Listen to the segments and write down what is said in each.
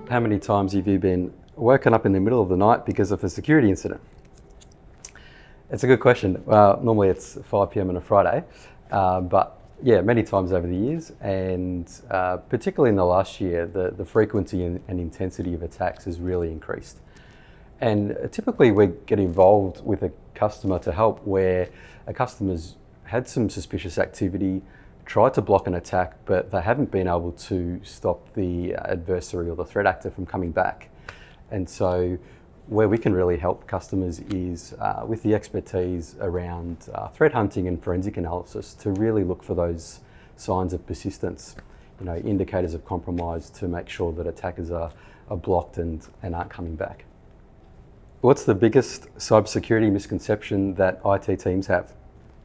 How many times have you been woken up in the middle of the night because of a security incident? It's a good question. Normally it's 5 p.m. on a Friday, but yeah, many times over the years, and particularly in the last year, the frequency and intensity of attacks has really increased. And typically we get involved with a customer to help where a customer's had some suspicious activity, tried to block an attack, but they haven't been able to stop the adversary or the threat actor from coming back. And so where we can really help customers is with the expertise around threat hunting and forensic analysis to really look for those signs of persistence, indicators of compromise to make sure that attackers are blocked and aren't coming back. What's the biggest cybersecurity misconception that IT teams have?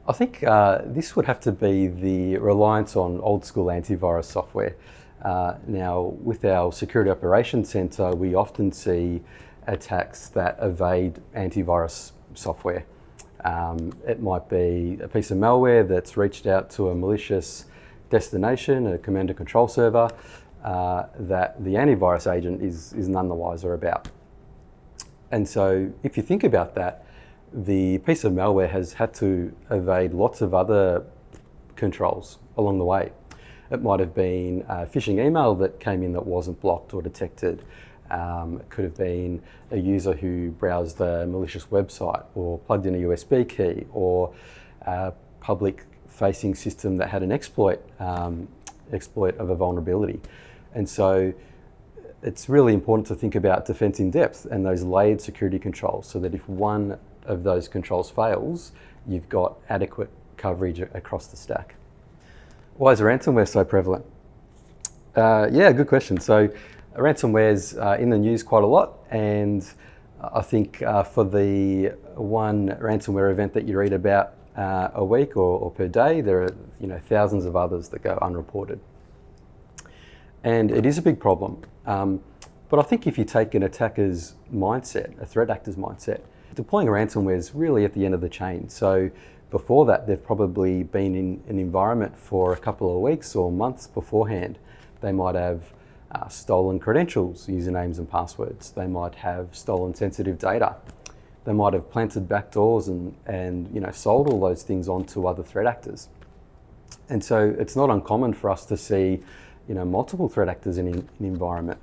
I think this would have to be the reliance on old school antivirus software. Now, with our Security Operations Centre, we often see attacks that evade antivirus software. It might be a piece of malware that's reached out to a malicious destination, a command and control server, that the antivirus agent is none the wiser about. And so if you think about that, the piece of malware has had to evade lots of other controls along the way. It might have been a phishing email that came in that wasn't blocked or detected. It could have been a user who browsed a malicious website or plugged in a USB key, or a public-facing system that had an exploit of a vulnerability. And so it's really important to think about defense in depth and those layered security controls, so that if one of those controls fails, you've got adequate coverage across the stack. Why is ransomware so prevalent? Yeah, good question. So ransomware's in the news quite a lot, and I think for the one ransomware event that you read about a week or per day, there are thousands of others that go unreported. And it is a big problem. But I think if you take an attacker's mindset, a threat actor's mindset, deploying a ransomware is really at the end of the chain. So before that, they've probably been in an environment for a couple of weeks or months beforehand. They might have stolen credentials, usernames and passwords. They might have stolen sensitive data. They might have planted backdoors and sold all those things on to other threat actors. And so it's not uncommon for us to see multiple threat actors in an environment.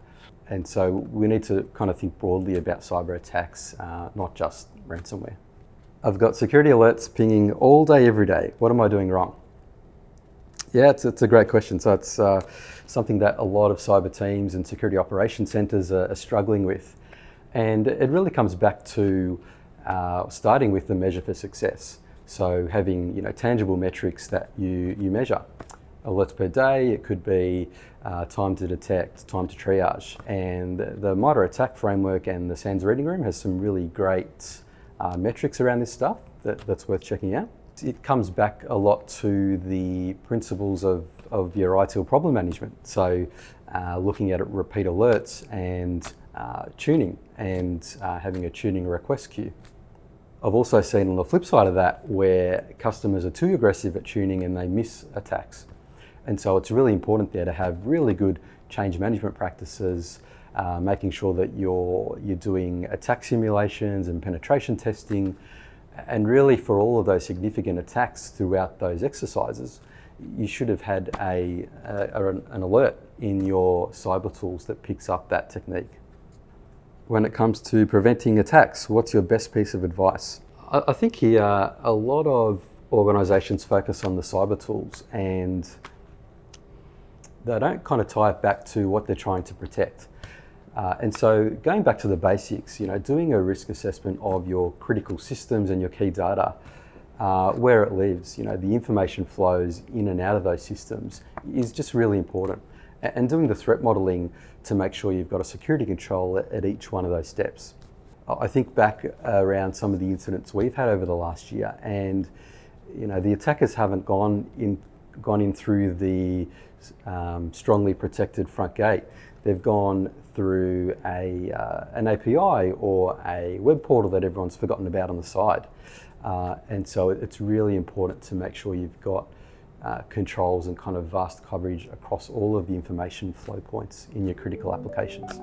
And so we need to kind of think broadly about cyber attacks, not just ransomware. I've got security alerts pinging all day, every day. What am I doing wrong? Yeah, it's a great question. So it's something that a lot of cyber teams and security operations centers are struggling with. And it really comes back to starting with the measure for success. So having tangible metrics that you measure. Alerts per day, it could be time to detect, time to triage. And the MITRE ATT&CK framework and the SANS reading room has some really great metrics around this stuff that's worth checking out. It comes back a lot to the principles of your ITIL problem management. So looking at repeat alerts and tuning and having a tuning request queue. I've also seen on the flip side of that where customers are too aggressive at tuning and they miss attacks. And so it's really important there to have really good change management practices, making sure that you're doing attack simulations and penetration testing. And really for all of those significant attacks throughout those exercises, you should have had an alert in your cyber tools that picks up that technique. When it comes to preventing attacks, what's your best piece of advice? I think here a lot of organizations focus on the cyber tools and they don't kind of tie it back to what they're trying to protect. And so going back to the basics, doing a risk assessment of your critical systems and your key data, where it lives, the information flows in and out of those systems is just really important. And doing the threat modeling to make sure you've got a security control at each one of those steps. I think back around some of the incidents we've had over the last year, and the attackers haven't gone in through the strongly protected front gate. They've gone through an API or a web portal that everyone's forgotten about on the side. And so it's really important to make sure you've got controls and kind of vast coverage across all of the information flow points in your critical applications.